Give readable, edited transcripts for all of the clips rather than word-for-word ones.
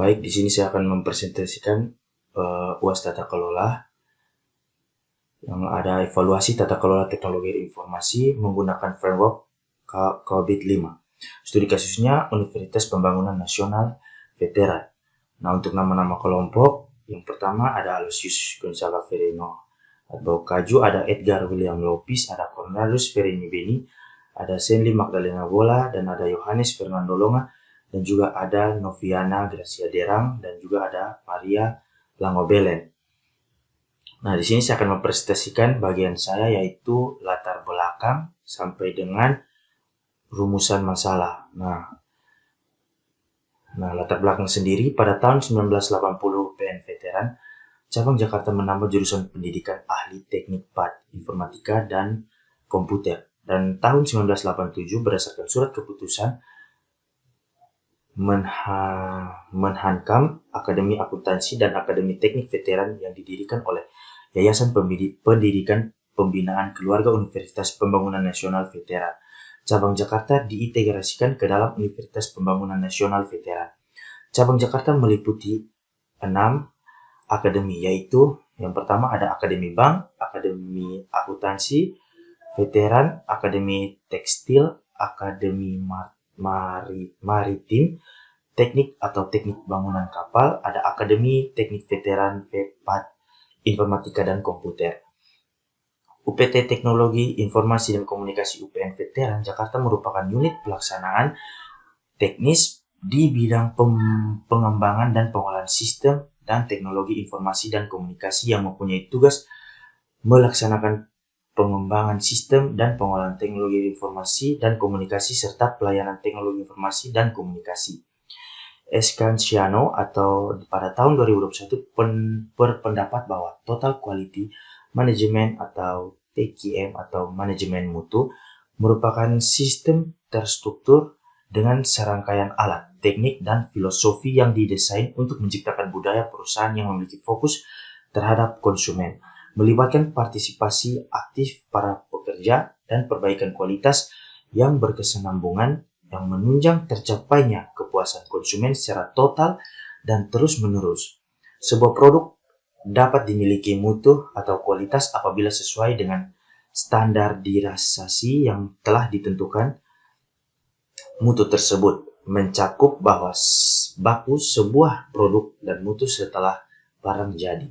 Baik, di sini saya akan mempresentasikan UAS tata kelola yang ada evaluasi tata kelola teknologi informasi menggunakan framework COVID-5. Studi kasusnya Universitas Pembangunan Nasional Veteran. Nah, untuk nama-nama kelompok, yang pertama ada Aloysius Gonzaga Ferrino Adbokaju, ada Edgar William Lopis, ada Cornelius Ferini Beni, ada Senli Magdalena Bola, dan ada Yohanes Fernando Longa, dan juga ada Noviana Gracia Derang, dan juga ada Maria Langobelen. Nah, di sini saya akan mempresentasikan bagian saya, yaitu latar belakang sampai dengan rumusan masalah. Nah, latar belakang sendiri, pada tahun 1980 UPN Veteran, cabang Jakarta menambah jurusan pendidikan ahli teknik PAD, informatika dan komputer. Dan tahun 1987 berdasarkan surat keputusan Menhankam Akademi Akuntansi dan Akademi Teknik Veteran yang didirikan oleh Yayasan Pendidikan Pembinaan Keluarga Universitas Pembangunan Nasional Veteran. Cabang Jakarta diintegrasikan ke dalam Universitas Pembangunan Nasional Veteran. Cabang Jakarta meliputi 6 akademi, yaitu yang pertama ada Akademi Bank, Akademi Akuntansi Veteran, Akademi Tekstil, Akademi Maritim, Teknik atau Teknik Bangunan Kapal, ada Akademi Teknik Veteran V4, Informatika dan Komputer. UPT Teknologi Informasi dan Komunikasi UPN Veteran Jakarta merupakan unit pelaksanaan teknis di bidang pengembangan dan pengolahan sistem dan teknologi informasi dan komunikasi yang mempunyai tugas melaksanakan pengembangan sistem dan pengolahan teknologi informasi dan komunikasi serta pelayanan teknologi informasi dan komunikasi. Escanciano atau pada tahun 2021 berpendapat bahwa Total Quality Management atau TQM atau manajemen mutu merupakan sistem terstruktur dengan serangkaian alat, teknik, dan filosofi yang didesain untuk menciptakan budaya perusahaan yang memiliki fokus terhadap konsumen, melibatkan partisipasi aktif para pekerja dan perbaikan kualitas yang berkesinambungan yang menunjang tercapainya kepuasan konsumen secara total dan terus-menerus. Sebuah produk dapat dimiliki mutu atau kualitas apabila sesuai dengan standarisasi yang telah ditentukan. Mutu tersebut mencakup bahwa baku sebuah produk dan mutu setelah barang jadi.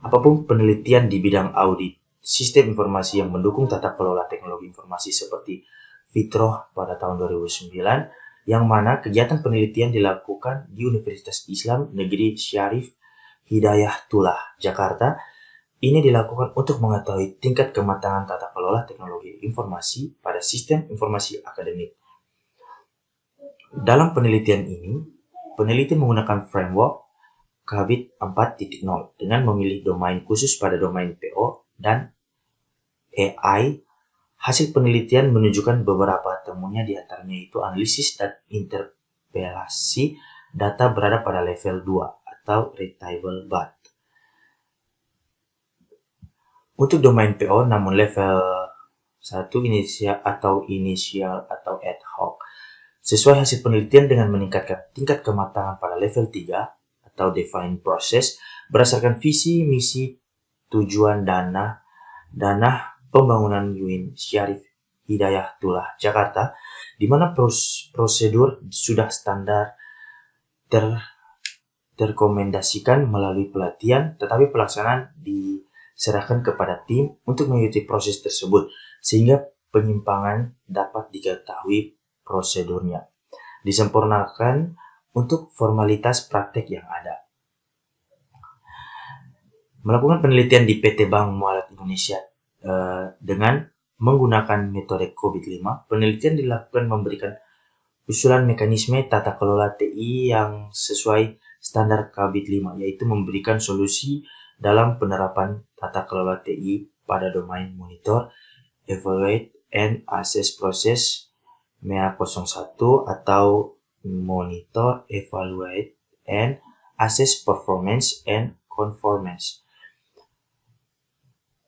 Apapun penelitian di bidang audit sistem informasi yang mendukung tata kelola teknologi informasi seperti Fitroh pada tahun 2009, yang mana kegiatan penelitian dilakukan di Universitas Islam Negeri Syarif Hidayatullah, Jakarta. Ini dilakukan untuk mengetahui tingkat kematangan tata kelola teknologi informasi pada sistem informasi akademik. Dalam penelitian ini, peneliti menggunakan framework COVID 4.0 dengan memilih domain khusus pada domain PO dan AI. Hasil penelitian menunjukkan beberapa temuannya, diantaranya itu analisis dan interpelasi data berada pada level 2 atau retrieval BAT. Untuk domain PO namun level 1 inisial atau ad hoc. Sesuai hasil penelitian dengan meningkatkan tingkat kematangan pada level 3 atau defined process berdasarkan visi, misi, tujuan, dana pembangunan UIN Syarif Hidayatullah Jakarta, di mana prosedur sudah standar terrekomendasikan melalui pelatihan, tetapi pelaksanaan diserahkan kepada tim untuk mengikuti proses tersebut sehingga penyimpangan dapat diketahui prosedurnya, disempurnakan untuk formalitas praktek yang ada. Melakukan penelitian di PT Bank Mualaf Indonesia dengan menggunakan metode COVID-5, penelitian dilakukan memberikan usulan mekanisme tata kelola TI yang sesuai standar COVID-5, yaitu memberikan solusi dalam penerapan tata kelola TI pada domain monitor, evaluate, and assess proses MEA 01 atau monitor, evaluate, and assess performance and conformance.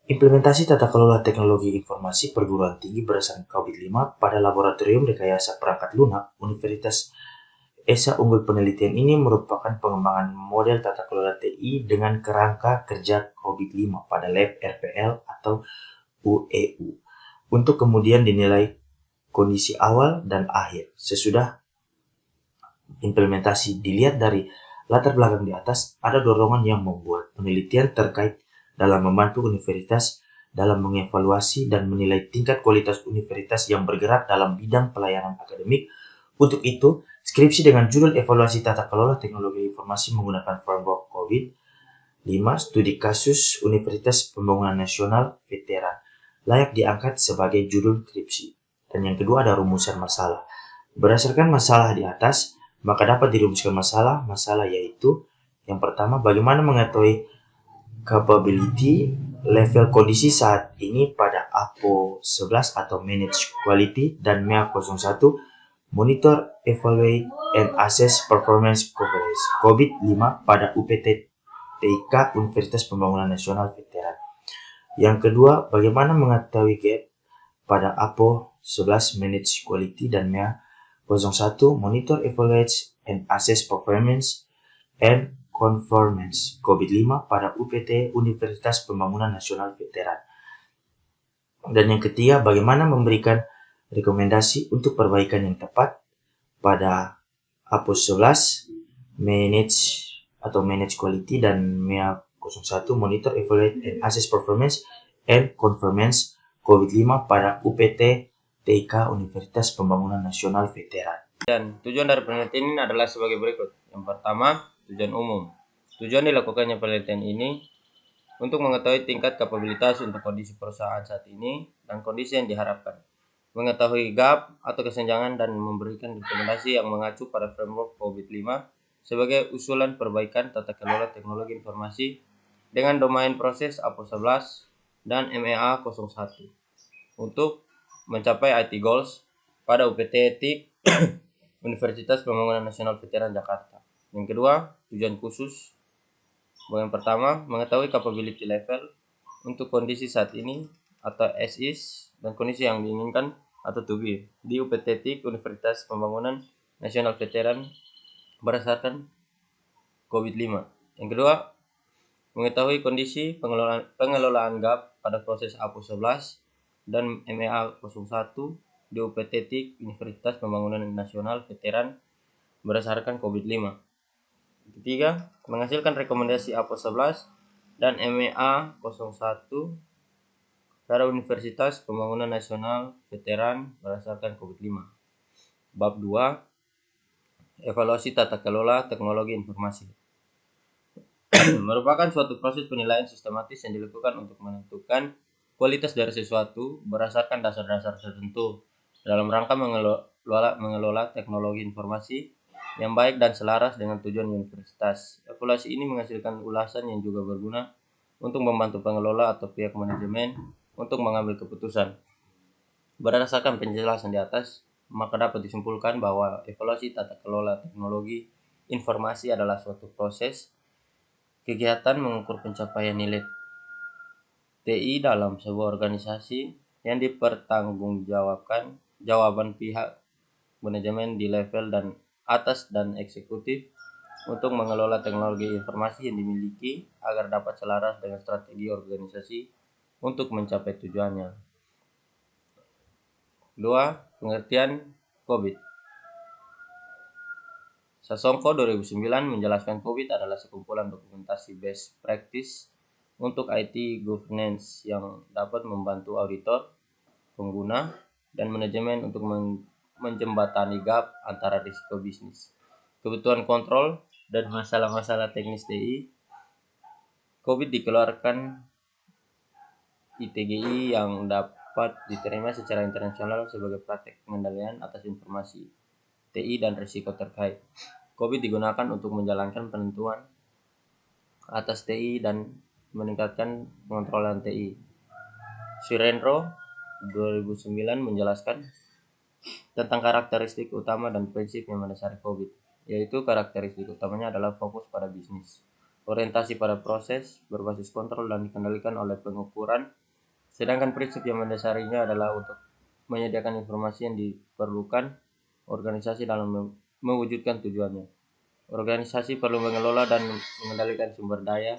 Implementasi tata kelola teknologi informasi perguruan tinggi berdasarkan COVID-5 pada Laboratorium Rekayasa Perangkat Lunak Universitas Esa unggul penelitian ini merupakan pengembangan model tata kelola TI dengan kerangka kerja COVID-5 pada lab RPL atau UEU untuk kemudian dinilai kondisi awal dan akhir. Sesudah implementasi dilihat dari latar belakang di atas, ada dorongan yang membuat penelitian terkait dalam membantu universitas dalam mengevaluasi dan menilai tingkat kualitas universitas yang bergerak dalam bidang pelayanan akademik. Untuk itu, skripsi dengan judul Evaluasi Tata Kelola Teknologi Informasi menggunakan framework COVID-5 studi kasus Universitas Pembangunan Nasional Veteran layak diangkat sebagai judul skripsi. Dan yang kedua ada rumusan masalah. Berdasarkan masalah di atas, maka dapat dirumuskan masalah yaitu yang pertama, bagaimana mengetahui capability level kondisi saat ini pada APO 11 atau Manage Quality dan MEA 01 Monitor, Evaluate, and Assess Performance Coverage COVID-5 pada UPT TIK Universitas Pembangunan Nasional Veteran. Yang kedua, bagaimana mengetahui gap pada APO 11 Manage Quality dan MEA 01 Monitor, Evaluate, and Assess Performance and Conformance COVID-5 pada UPT Universitas Pembangunan Nasional Veteran. Dan yang ketiga, bagaimana memberikan rekomendasi untuk perbaikan yang tepat pada APO 11 Manage Quality dan MEA 01 Monitor, Evaluate, and Assess Performance and Conformance COVID-5 pada UPT TIK Universitas Pembangunan Nasional Veteran. Dan tujuan dari penelitian ini adalah sebagai berikut. Yang pertama, tujuan umum. Tujuan dilakukannya penelitian ini untuk mengetahui tingkat kapabilitas untuk kondisi perusahaan saat ini dan kondisi yang diharapkan, mengetahui gap atau kesenjangan dan memberikan rekomendasi yang mengacu pada framework COVID-5 sebagai usulan perbaikan tata kelola teknologi informasi dengan domain proses APO 11 dan MEA 01 untuk mencapai IT goals pada UPT TIK Universitas Pembangunan Nasional Veteran Jakarta. Yang kedua, tujuan khusus. Yang pertama, mengetahui capability level untuk kondisi saat ini atau as is dan kondisi yang diinginkan atau to be di UPT TIK Universitas Pembangunan Nasional Veteran berdasarkan COVID-5. Yang kedua, mengetahui kondisi pengelolaan gap pada proses APO 11 dan MEA 01 di UPT TIK Universitas Pembangunan Nasional Veteran berdasarkan COVID-5. Ketiga, menghasilkan rekomendasi APO 11 dan MEA 01 pada Universitas Pembangunan Nasional Veteran berdasarkan COVID-5. Bab 2, evaluasi tata kelola teknologi informasi. Merupakan suatu proses penilaian sistematis yang dilakukan untuk menentukan kualitas dari sesuatu berdasarkan dasar-dasar tertentu dalam rangka mengelola teknologi informasi yang baik dan selaras dengan tujuan universitas. Evaluasi ini menghasilkan ulasan yang juga berguna untuk membantu pengelola atau pihak manajemen untuk mengambil keputusan. Berdasarkan penjelasan di atas, maka dapat disimpulkan bahwa evaluasi tata kelola teknologi informasi adalah suatu proses kegiatan mengukur pencapaian nilai TI dalam sebuah organisasi yang dipertanggungjawabkan jawaban pihak manajemen di level dan atas dan eksekutif untuk mengelola teknologi informasi yang dimiliki agar dapat selaras dengan strategi organisasi untuk mencapai tujuannya. 2. Pengertian COVID. Sasongko 2009 menjelaskan COVID adalah sekumpulan dokumentasi best practice untuk IT governance yang dapat membantu auditor, pengguna, dan manajemen untuk menjembatani gap antara risiko bisnis, kebutuhan kontrol, dan masalah-masalah teknis TI. COVID dikeluarkan ITGI yang dapat diterima secara internasional sebagai praktek pengendalian atas informasi TI dan risiko terkait. COVID digunakan untuk menjalankan penentuan atas TI dan meningkatkan pengontrolan TI. Surendro 2009 menjelaskan tentang karakteristik utama dan prinsip yang mendasari COVID, yaitu karakteristik utamanya adalah fokus pada bisnis, orientasi pada proses, berbasis kontrol dan dikendalikan oleh pengukuran, sedangkan prinsip yang mendasarinya adalah untuk menyediakan informasi yang diperlukan organisasi dalam mewujudkan tujuannya. Organisasi perlu mengelola dan mengendalikan sumber daya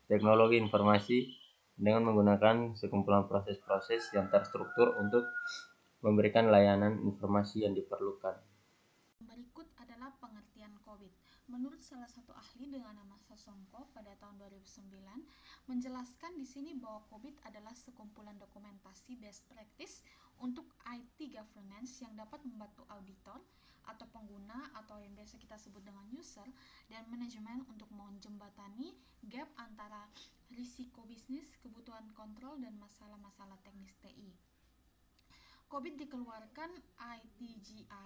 teknologi informasi dengan menggunakan sekumpulan proses-proses yang terstruktur untuk memberikan layanan informasi yang diperlukan. Berikut adalah pengertian COVID. Menurut salah satu ahli dengan nama Sasongko pada tahun 2009, menjelaskan di sini bahwa COVID adalah sekumpulan dokumentasi best practice untuk IT governance yang dapat membantu auditor atau pengguna atau yang biasa kita sebut dengan user dan manajemen untuk menjembatani gap antara risiko bisnis, kebutuhan kontrol, dan masalah-masalah teknis TI. COVID dikeluarkan ITGA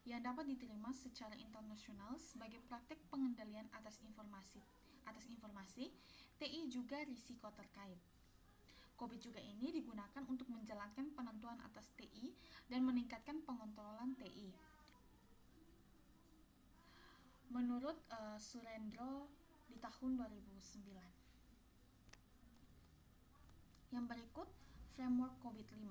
yang dapat diterima secara internasional sebagai praktek pengendalian atas informasi, TI juga risiko terkait. COVID juga ini digunakan untuk menjalankan penentuan atas TI dan meningkatkan pengontrolan TI. Menurut Surendro di tahun 2009. Yang berikut, framework COVID-5.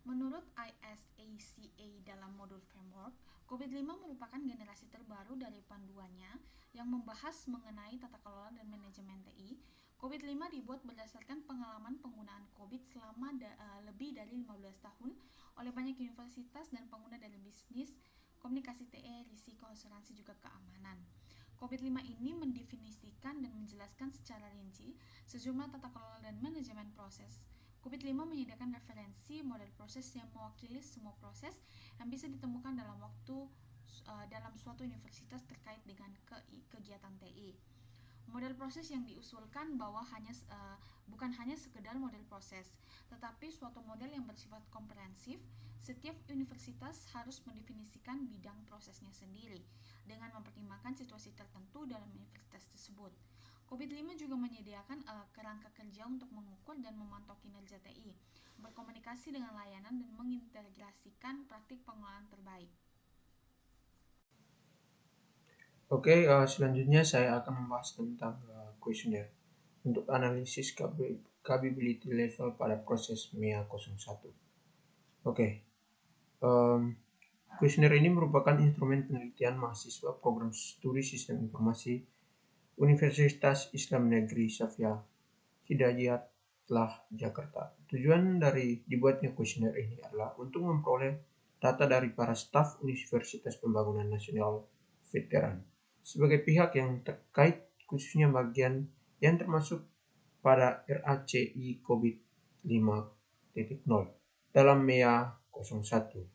Menurut ISACA dalam modul framework, COVID-5 merupakan generasi terbaru dari panduannya yang membahas mengenai tata kelola dan manajemen TI. COVID-5 dibuat berdasarkan pengalaman penggunaan COVID selama lebih dari 15 tahun oleh banyak universitas dan pengguna dari bisnis, komunikasi TI, risiko, asuransi, juga keamanan. COVID-5 ini mendefinisikan dan menjelaskan secara rinci sejumlah tata kelola dan manajemen proses. COVID-5 menyediakan referensi model proses yang mewakili semua proses yang bisa ditemukan dalam suatu universitas terkait dengan kegiatan TI. Model proses yang diusulkan bukan hanya sekedar model proses, tetapi suatu model yang bersifat komprehensif. Setiap universitas harus mendefinisikan bidang prosesnya sendiri dengan mempertimbangkan situasi tertentu dalam universitas tersebut. COVID-5 juga menyediakan kerangka kerja untuk mengukur dan memantau kinerja TI, berkomunikasi dengan layanan, dan mengintegrasikan praktik pengelolaan terbaik. Oke, selanjutnya saya akan membahas tentang kuesioner untuk analisis capability level pada proses MEA 01. Oke, kuesioner ini merupakan instrumen penelitian mahasiswa program studi sistem informasi Universitas Islam Negeri Safia Hidayatullah Jakarta. Tujuan dari dibuatnya kuesioner ini adalah untuk memperoleh data dari para staf Universitas Pembangunan Nasional Veteran sebagai pihak yang terkait, khususnya bagian yang termasuk pada RACI COVID 5.0 dalam MEA 01.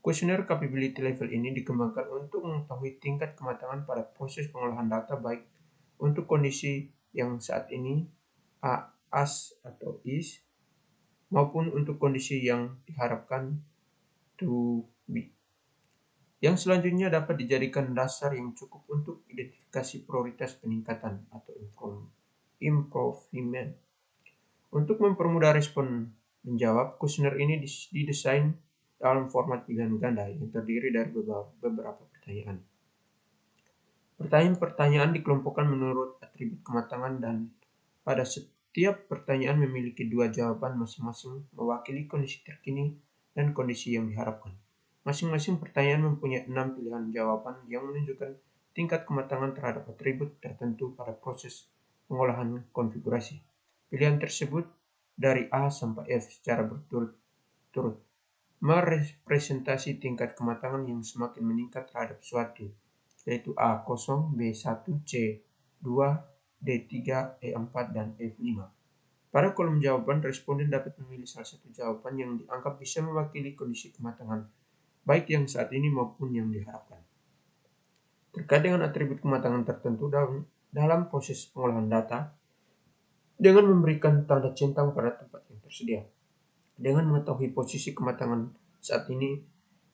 Kuesioner capability level ini dikembangkan untuk mengetahui tingkat kematangan pada proses pengolahan data baik untuk kondisi yang saat ini AS atau IS maupun untuk kondisi yang diharapkan to be. Yang selanjutnya dapat dijadikan dasar yang cukup untuk identifikasi prioritas peningkatan atau improvement. Untuk mempermudah respon menjawab, kuesioner ini didesain dalam format pilihan ganda yang terdiri dari beberapa pertanyaan. Pertanyaan-pertanyaan dikelompokkan menurut atribut kematangan dan pada setiap pertanyaan memiliki dua jawaban masing-masing mewakili kondisi terkini dan kondisi yang diharapkan. Masing-masing pertanyaan mempunyai 6 pilihan jawaban yang menunjukkan tingkat kematangan terhadap atribut tertentu pada proses pengolahan konfigurasi. Pilihan tersebut dari A sampai F secara berturut-turut merepresentasi tingkat kematangan yang semakin meningkat terhadap suatu, yaitu A0, B1, C2, D3, E4, dan F5. Pada kolom jawaban, responden dapat memilih salah satu jawaban yang dianggap bisa mewakili kondisi kematangan, baik yang saat ini maupun yang diharapkan. Terkait dengan atribut kematangan tertentu dalam proses pengolahan data, dengan memberikan tanda centang pada tempat yang tersedia. Dengan mengetahui posisi kematangan saat ini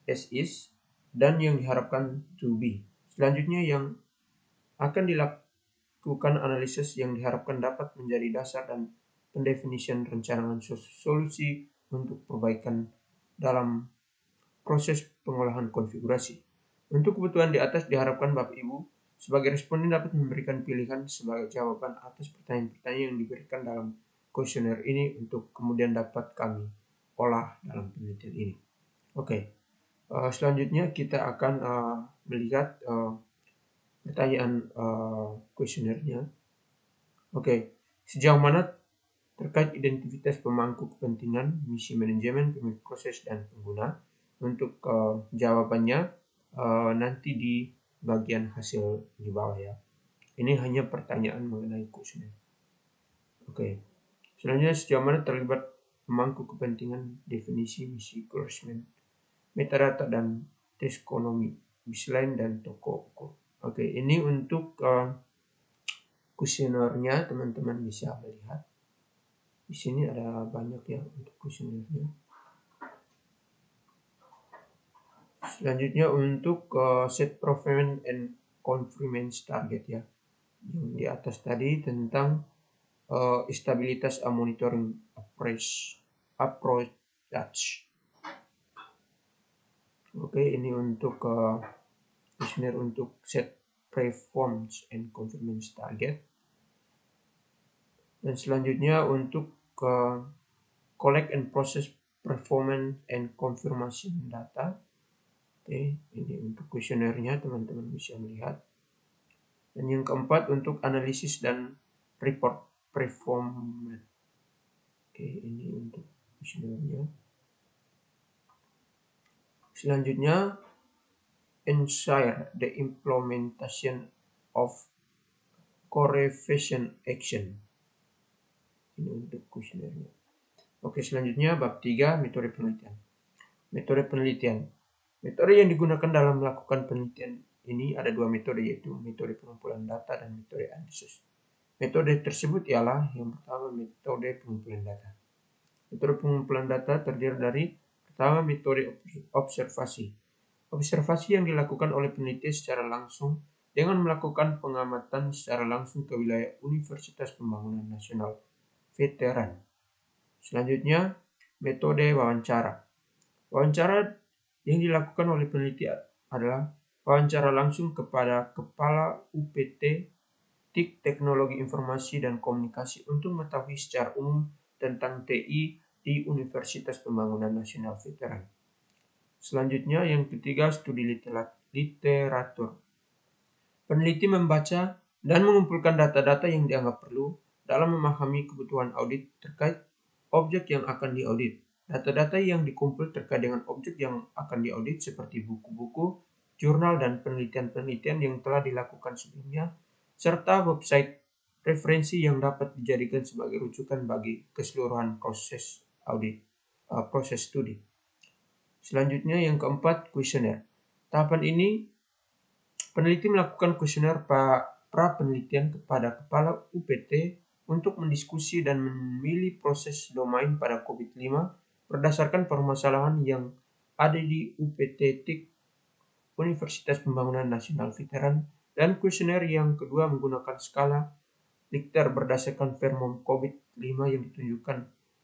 as is dan yang diharapkan to be. Selanjutnya yang akan dilakukan analisis yang diharapkan dapat menjadi dasar dan pendefinisian rencangan solusi untuk perbaikan dalam proses pengolahan konfigurasi. Untuk kebutuhan di atas diharapkan Bapak Ibu sebagai responden dapat memberikan pilihan sebagai jawaban atas pertanyaan-pertanyaan yang diberikan dalam kuesioner ini untuk kemudian dapat kami olah dalam penelitian ini. Oke, selanjutnya kita akan melihat pertanyaan kuesionernya. Oke, sejauh mana terkait identitas pemangku kepentingan, misi manajemen, pemilik proses, dan pengguna? Untuk jawabannya nanti di bagian hasil di bawah ya. Ini hanya pertanyaan mengenai kuesioner. Oke, selanjutnya sejauh mana terlibat pemangku kepentingan, definisi, misi, endorsement, metadata, dan taxonomy, baseline, dan toko ukur. Oke, ini untuk kuesionernya teman-teman bisa melihat. Di sini ada banyak ya untuk kuesionernya. Selanjutnya untuk set performance and conformance target ya. Yang di atas tadi tentang stabilitas monitoring approach. Oke, ini untuk kuesioner untuk set performance and conformance target. Dan selanjutnya untuk collect and process performance and confirmation data. Oke, ini untuk kuesionernya teman-teman bisa melihat. Dan yang keempat untuk analisis dan report performance. Oke, ini untuk kuesionernya. Selanjutnya, ensure the implementation of correlation action. Ini untuk kuesionernya. Oke, selanjutnya bab 3, metode penelitian. Metode penelitian. Metode yang digunakan dalam melakukan penelitian ini ada dua metode, yaitu metode pengumpulan data dan metode analisis. Metode tersebut ialah yang pertama metode pengumpulan data. Metode pengumpulan data terdiri dari pertama metode observasi. Observasi yang dilakukan oleh peneliti secara langsung dengan melakukan pengamatan secara langsung ke wilayah Universitas Pembangunan Nasional Veteran. Selanjutnya, metode wawancara. Wawancara yang dilakukan oleh peneliti adalah wawancara langsung kepada Kepala UPT TIK Teknologi Informasi dan Komunikasi untuk mengetahui secara umum tentang TI di Universitas Pembangunan Nasional Veteran. Selanjutnya, yang ketiga, studi literatur. Peneliti membaca dan mengumpulkan data-data yang dianggap perlu dalam memahami kebutuhan audit terkait objek yang akan diaudit. Data-data yang dikumpul terkait dengan objek yang akan diaudit seperti buku-buku, jurnal, dan penelitian-penelitian yang telah dilakukan sebelumnya, serta website referensi yang dapat dijadikan sebagai rujukan bagi keseluruhan proses audit, proses studi. Selanjutnya yang keempat, kuesioner. Tahapan ini, peneliti melakukan kuesioner pra penelitian kepada Kepala UPT untuk mendiskusi dan memilih proses domain pada COVID-5 berdasarkan permasalahan yang ada di UPT TIK Universitas Pembangunan Nasional Veteran, dan kuesioner yang kedua menggunakan skala Likert berdasarkan Vermont COVID-5 yang ditunjukkan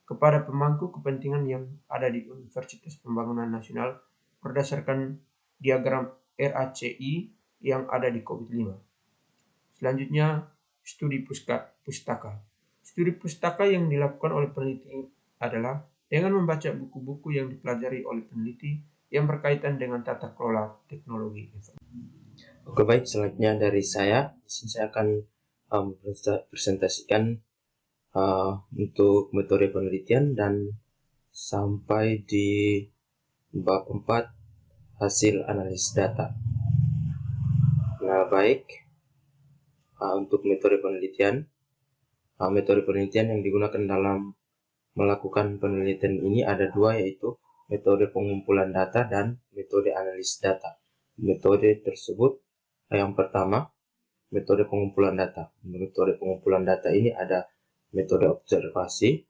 kepada pemangku kepentingan yang ada di Universitas Pembangunan Nasional berdasarkan diagram RACI yang ada di COVID-5. Selanjutnya, studi pustaka. Studi pustaka yang dilakukan oleh peneliti adalah dengan membaca buku-buku yang dipelajari oleh peneliti yang berkaitan dengan tata kelola teknologi informasi. Oke, baik, selanjutnya dari saya. Di sini saya akan presentasikan untuk metode penelitian dan sampai di bab 4 hasil analisis data. Nah, baik, untuk metode penelitian yang digunakan dalam melakukan penelitian ini ada dua, yaitu metode pengumpulan data dan metode analisis data. Metode tersebut, yang pertama, metode pengumpulan data. Metode pengumpulan data ini ada metode observasi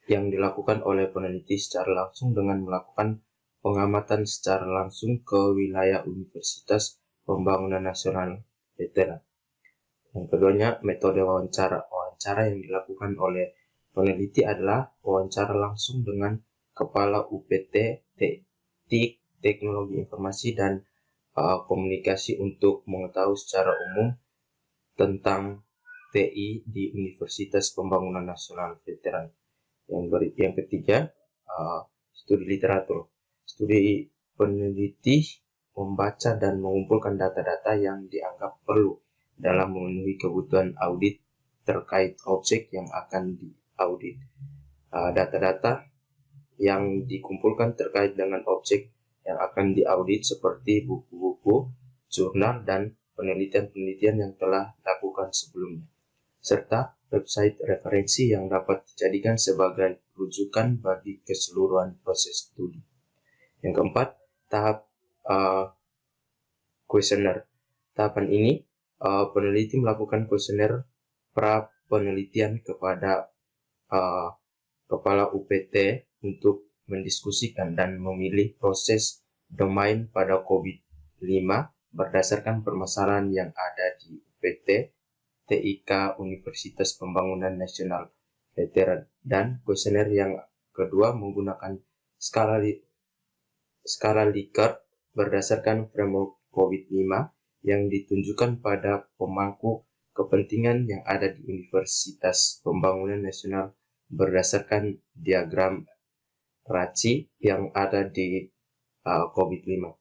yang dilakukan oleh peneliti secara langsung dengan melakukan pengamatan secara langsung ke wilayah Universitas Pembangunan Nasional Veteran. Yang keduanya, metode wawancara. Wawancara yang dilakukan oleh peneliti adalah wawancara langsung dengan Kepala UPT TIK Teknologi Informasi dan Komunikasi untuk mengetahui secara umum tentang TI di Universitas Pembangunan Nasional Veteran. Yang ketiga, studi literatur. Studi peneliti membaca dan mengumpulkan data-data yang dianggap perlu dalam memenuhi kebutuhan audit terkait objek yang akan diaudit. Data-data yang dikumpulkan terkait dengan objek yang akan diaudit seperti buku-buku, jurnal, dan penelitian-penelitian yang telah dilakukan sebelumnya, serta website referensi yang dapat dijadikan sebagai rujukan bagi keseluruhan proses studi. Yang keempat, tahap kuesioner. Tahapan ini, peneliti melakukan kuesioner pra-penelitian kepada kepala UPT untuk mendiskusikan dan memilih proses domain pada COVID-5 berdasarkan permasalahan yang ada di UPT, TIK Universitas Pembangunan Nasional Veteran. Dan kuesioner yang kedua menggunakan skala Likert berdasarkan framework COVID-5 yang ditunjukkan pada pemangku kepentingan yang ada di Universitas Pembangunan Nasional berdasarkan diagram RACI yang ada di COVID-5.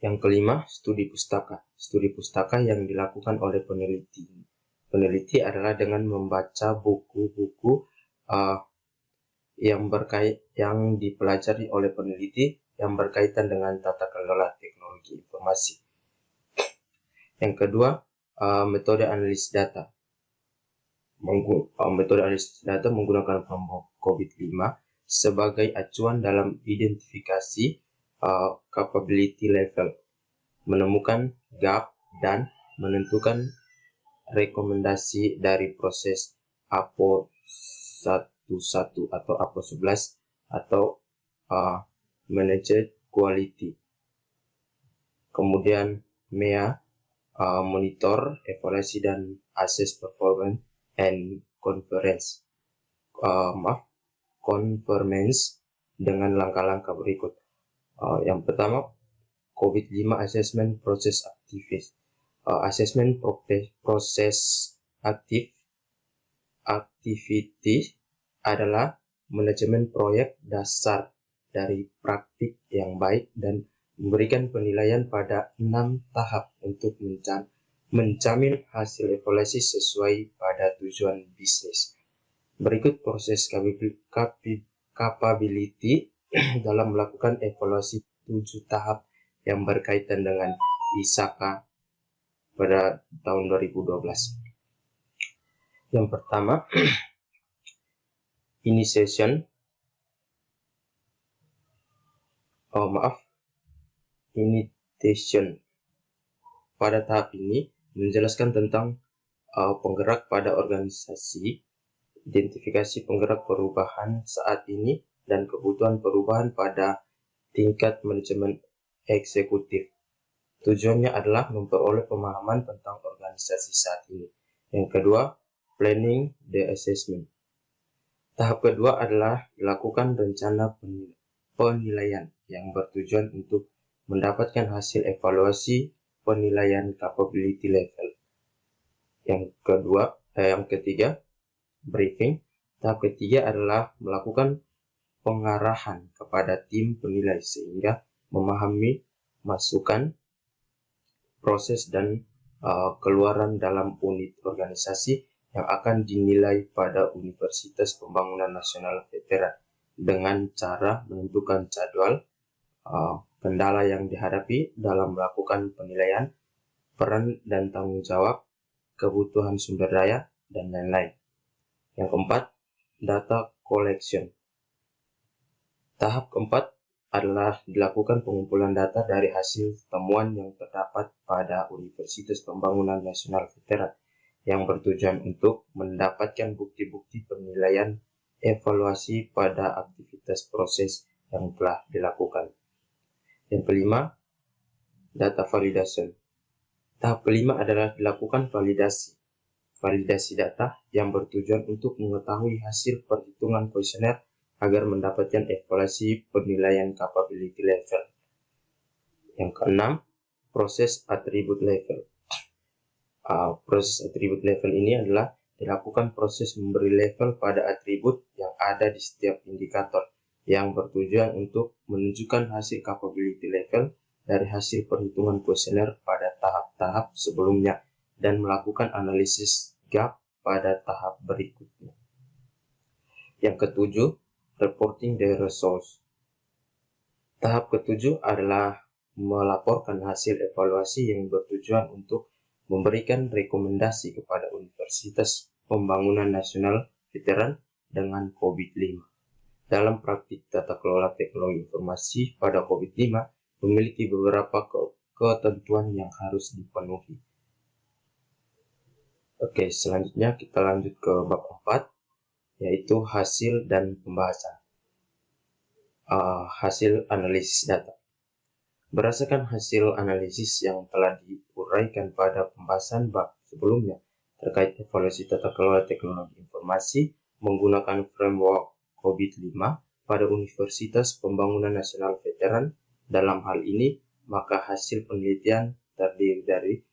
Yang kelima, studi pustaka. Studi pustaka yang dilakukan oleh peneliti. Peneliti adalah dengan membaca buku-buku yang dipelajari oleh peneliti yang berkaitan dengan tata kelola teknologi informasi. Yang kedua, metode analisis data. Metode analisis data menggunakan framework COVID-5 sebagai acuan dalam identifikasi capability level, menemukan gap, dan menentukan rekomendasi dari proses APO 11 atau APO 11 atau Managed Quality. Kemudian MEA, monitor, evaluasi, dan assess performance and conference dengan langkah-langkah berikut. Yang pertama, COVID-5 Assessment Process Activity. Assessment proses activity adalah manajemen proyek dasar dari praktik yang baik dan memberikan penilaian pada 6 tahap untuk menjamin hasil evaluasi sesuai pada tujuan bisnis. Berikut proses capability dalam melakukan evaluasi 7 tahap yang berkaitan dengan ISAKA pada tahun 2012. Yang pertama, initiation. Pada tahap ini menjelaskan tentang penggerak pada organisasi, identifikasi penggerak perubahan saat ini, dan kebutuhan perubahan pada tingkat manajemen eksekutif. Tujuannya adalah memperoleh pemahaman tentang organisasi saat ini. Yang kedua, planning the assessment. Tahap kedua adalah dilakukan rencana penilaian yang bertujuan untuk mendapatkan hasil evaluasi penilaian capability level. Yang ketiga, briefing. Tahap ketiga adalah melakukan pengarahan kepada tim penilai sehingga memahami masukan, proses, dan keluaran dalam unit organisasi yang akan dinilai pada Universitas Pembangunan Nasional Veteran dengan cara menentukan jadwal, kendala yang dihadapi dalam melakukan penilaian, peran dan tanggung jawab, kebutuhan sumber daya, dan lain-lain. Yang keempat, data collection. Tahap keempat adalah dilakukan pengumpulan data dari hasil temuan yang terdapat pada Universitas Pembangunan Nasional Veteran yang bertujuan untuk mendapatkan bukti-bukti penilaian evaluasi pada aktivitas proses yang telah dilakukan. Yang kelima, data validation. Tahap kelima adalah dilakukan validasi data yang bertujuan untuk mengetahui hasil perhitungan kuesioner agar mendapatkan evaluasi penilaian capability level. Yang keenam, proses attribute level. Proses attribute level ini adalah dilakukan proses memberi level pada atribut yang ada di setiap indikator yang bertujuan untuk menunjukkan hasil capability level dari hasil perhitungan kuesioner pada tahap-tahap sebelumnya dan melakukan analisis gap pada tahap berikutnya. Yang ketujuh, reporting the results. Tahap ketujuh adalah melaporkan hasil evaluasi yang bertujuan untuk memberikan rekomendasi kepada Universitas Pembangunan Nasional Veteran dengan COVID-5. Dalam praktik tata kelola teknologi informasi pada COVID-5 memiliki beberapa ketentuan yang harus dipenuhi. Oke, selanjutnya kita lanjut ke bab 4, yaitu hasil dan pembahasan. Hasil analisis data. Berdasarkan hasil analisis yang telah diuraikan pada pembahasan bab sebelumnya terkait evaluasi tata kelola teknologi informasi menggunakan framework COVID-5 pada Universitas Pembangunan Nasional Veteran, dalam hal ini maka hasil penelitian terdiri dari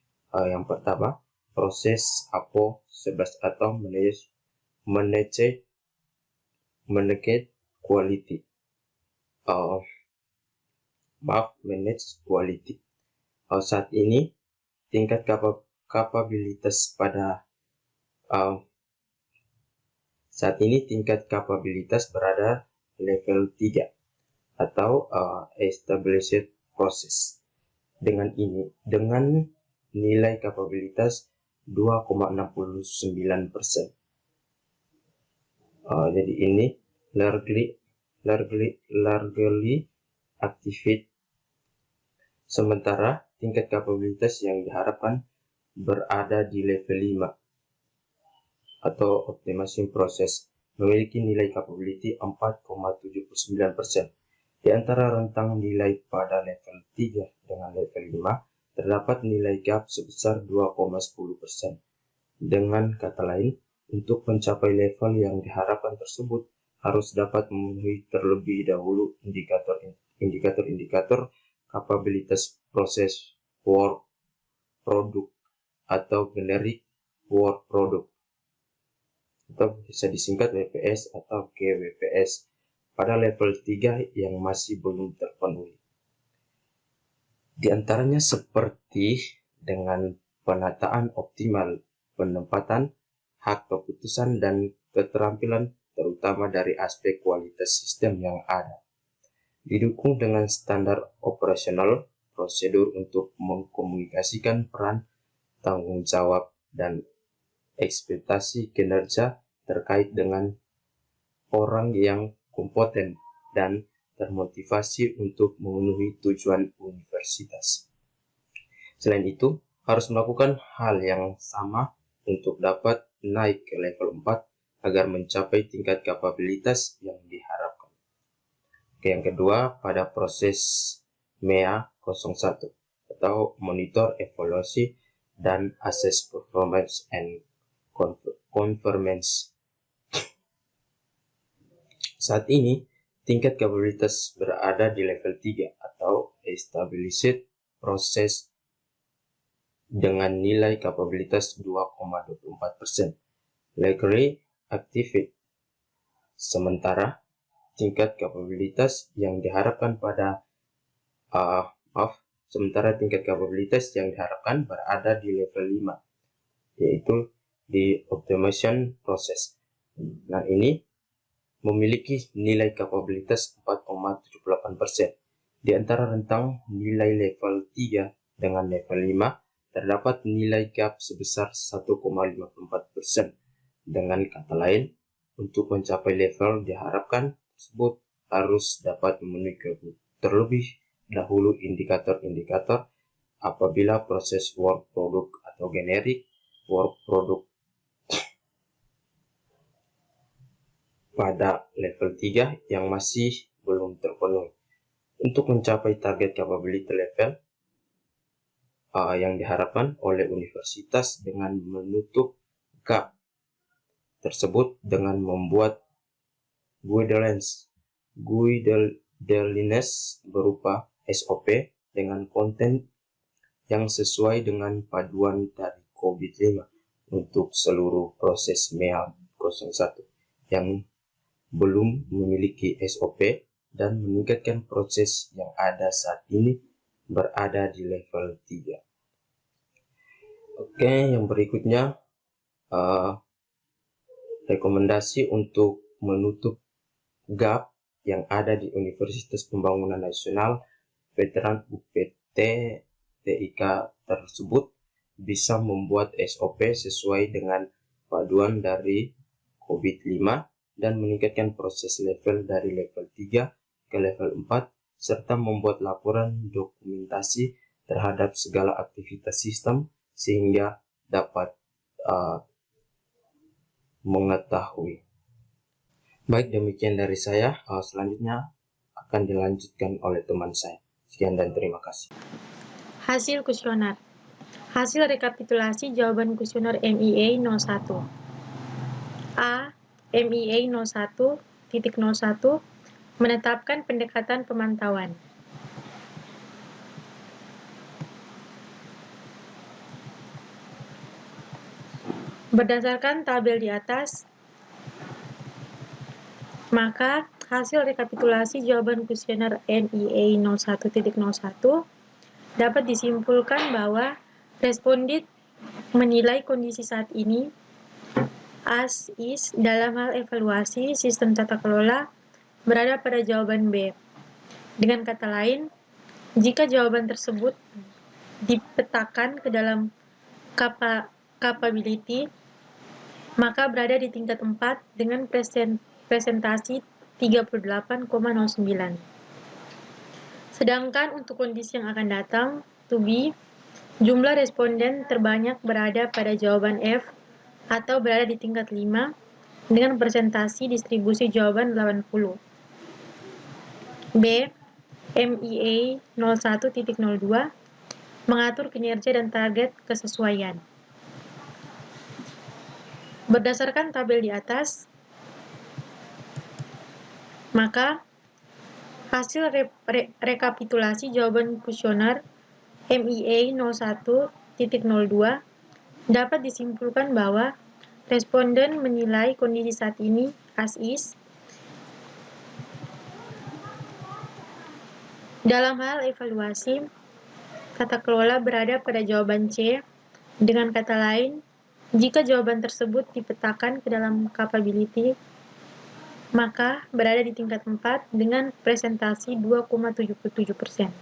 yang pertama, proses APO 11 atau manage quality. Manage quality. Saat ini tingkat kapabilitas berada level 3 atau established process. Dengan nilai kapabilitas 2,69%. Jadi ini largely activate. Sementara tingkat kapabilitas yang diharapkan berada di level 5 atau optimization process memiliki nilai capability 4,79%. Di antara rentang nilai pada level 3 dengan level 5 terdapat nilai gap sebesar 2,10%. Dengan kata lain, untuk mencapai level yang diharapkan tersebut harus dapat memenuhi terlebih dahulu indikator kapabilitas proses work product atau generic work product, atau bisa disingkat WPS atau GWPS pada level 3 yang masih belum terpenuhi. Di antaranya seperti dengan penataan optimal, penempatan hak keputusan dan keterampilan terutama dari aspek kualitas sistem yang ada. Didukung dengan standar operasional, prosedur untuk mengkomunikasikan peran, tanggung jawab, dan ekspektasi kinerja terkait dengan orang yang kompeten dan termotivasi untuk memenuhi tujuan universitas. Selain itu, harus melakukan hal yang sama untuk dapat naik ke level 4 agar mencapai tingkat kapabilitas yang diharapkan. Yang kedua, pada proses MEA 01 atau Monitor, Evaluasi, dan Assess Performance and Conformance. Saat ini, tingkat kapabilitas berada di level 3 atau Established Process dengan nilai kapabilitas 2,24%. Legally activate. Sementara tingkat kapabilitas yang diharapkan berada di level 5, yaitu di optimization process. Nah, ini memiliki nilai kapabilitas 4,78%. Di antara rentang nilai level 3 dengan level 5 terdapat nilai gap sebesar 1,54%. Dengan kata lain, untuk mencapai level diharapkan tersebut harus dapat memenuhi terlebih dahulu indikator-indikator apabila proses work product atau generic work product pada level 3 yang masih belum terpenuhi. Untuk mencapai target capability level yang diharapkan oleh universitas dengan menutup gap tersebut dengan membuat guidelines berupa SOP dengan konten yang sesuai dengan paduan dari COVID-5 untuk seluruh proses MEA 01 yang belum memiliki SOP dan meningkatkan proses yang ada saat ini berada di level 3. Oke, yang berikutnya rekomendasi untuk menutup gap yang ada di Universitas Pembangunan Nasional Veteran UPT TIK tersebut bisa membuat SOP sesuai dengan paduan dari COVID-5 dan meningkatkan proses level dari level 3 ke level 4 serta membuat laporan dokumentasi terhadap segala aktivitas sistem sehingga dapat mengetahui. Baik, demikian dari saya. Selanjutnya akan dilanjutkan oleh teman saya. Sekian dan terima kasih. Hasil kuesioner. Hasil rekapitulasi jawaban kuesioner MIA 01. A. MIA 01.01 menetapkan pendekatan pemantauan. Berdasarkan tabel di atas, maka hasil rekapitulasi jawaban kuesioner MIA 01.01 dapat disimpulkan bahwa responden menilai kondisi saat ini as is dalam hal evaluasi sistem tata kelola berada pada jawaban B. Dengan kata lain, jika jawaban tersebut dipetakan ke dalam capability, maka berada di tingkat 4 dengan presentasi 38,09. Sedangkan untuk kondisi yang akan datang, to be, jumlah responden terbanyak berada pada jawaban F atau berada di tingkat 5 dengan presentasi distribusi jawaban 80. B. MIA 01.02 mengatur kinerja dan target kesesuaian. Berdasarkan tabel di atas, maka hasil rekapitulasi jawaban kuesioner MIA 01.02 dapat disimpulkan bahwa responden menilai kondisi saat ini as is dalam hal evaluasi tata kelola berada pada jawaban C. Dengan kata lain, jika jawaban tersebut dipetakan ke dalam capability, maka berada di tingkat 4 dengan presentasi 2,77%.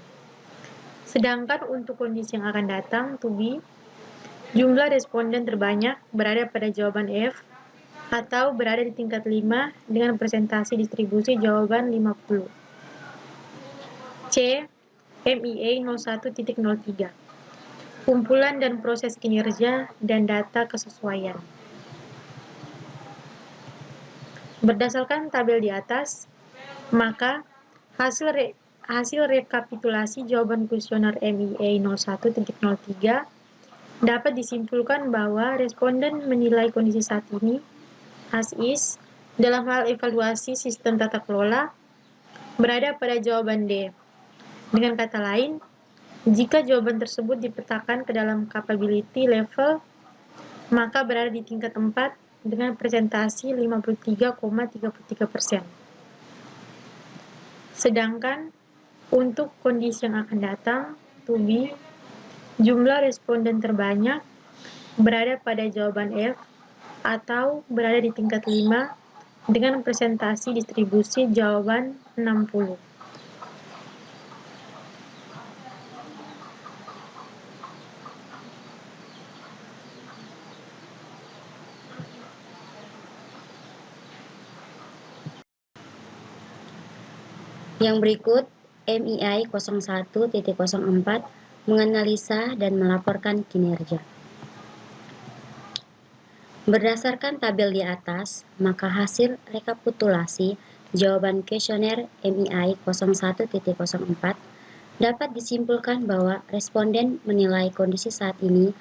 Sedangkan untuk kondisi yang akan datang, to be, jumlah responden terbanyak berada pada jawaban F atau berada di tingkat 5 dengan presentasi distribusi jawaban 50. C. MIA 01.03 kumpulan dan proses kinerja dan data kesesuaian. Berdasarkan tabel di atas, maka hasil rekapitulasi jawaban kuesioner MIA 01.03 dapat disimpulkan bahwa responden menilai kondisi saat ini as is dalam hal evaluasi sistem tata kelola berada pada jawaban D. Dengan kata lain, jika jawaban tersebut dipetakan ke dalam capability level, maka berada di tingkat 4 dengan presentasi 53,33%. Sedangkan untuk kondisi yang akan datang, to be, jumlah responden terbanyak berada pada jawaban F atau berada di tingkat 5 dengan presentasi distribusi jawaban 60. Yang berikut, MII 01.04 menganalisa dan melaporkan kinerja. Berdasarkan tabel di atas, maka hasil rekapitulasi jawaban kuesioner MII 01.04 dapat disimpulkan bahwa responden menilai kondisi saat ini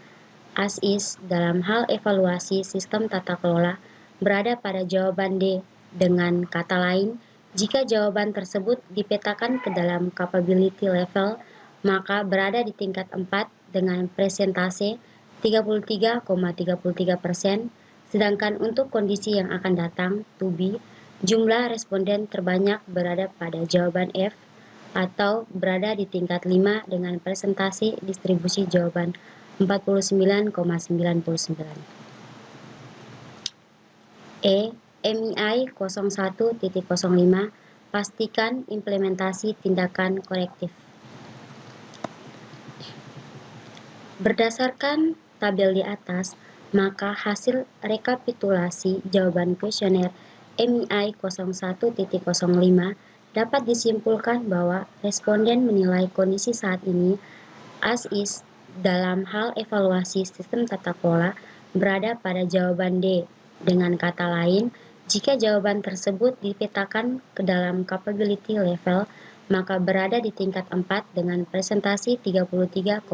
as is dalam hal evaluasi sistem tata kelola berada pada jawaban D. Dengan kata lain, jika jawaban tersebut dipetakan ke dalam capability level, maka berada di tingkat 4 dengan presentase 33,33%, sedangkan untuk kondisi yang akan datang, to be, Jumlah responden terbanyak berada pada jawaban F atau berada di tingkat 5 dengan presentasi distribusi jawaban 49,99. E. MII 01.05 pastikan implementasi tindakan korektif. Berdasarkan tabel di atas, maka hasil rekapitulasi jawaban kuesioner MII 01.05 dapat disimpulkan bahwa responden menilai kondisi saat ini as is dalam hal evaluasi sistem tata kelola berada pada jawaban D. Dengan kata lain, jika jawaban tersebut dipetakan ke dalam capability level, maka berada di tingkat 4 dengan presentasi 33,33%,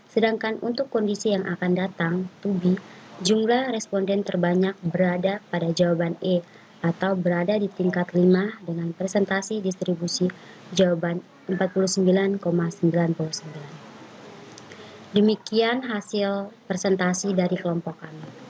sedangkan untuk kondisi yang akan datang, to be, jumlah responden terbanyak berada pada jawaban E atau berada di tingkat 5 dengan presentasi distribusi jawaban 49,99. Demikian hasil presentasi dari kelompok kami.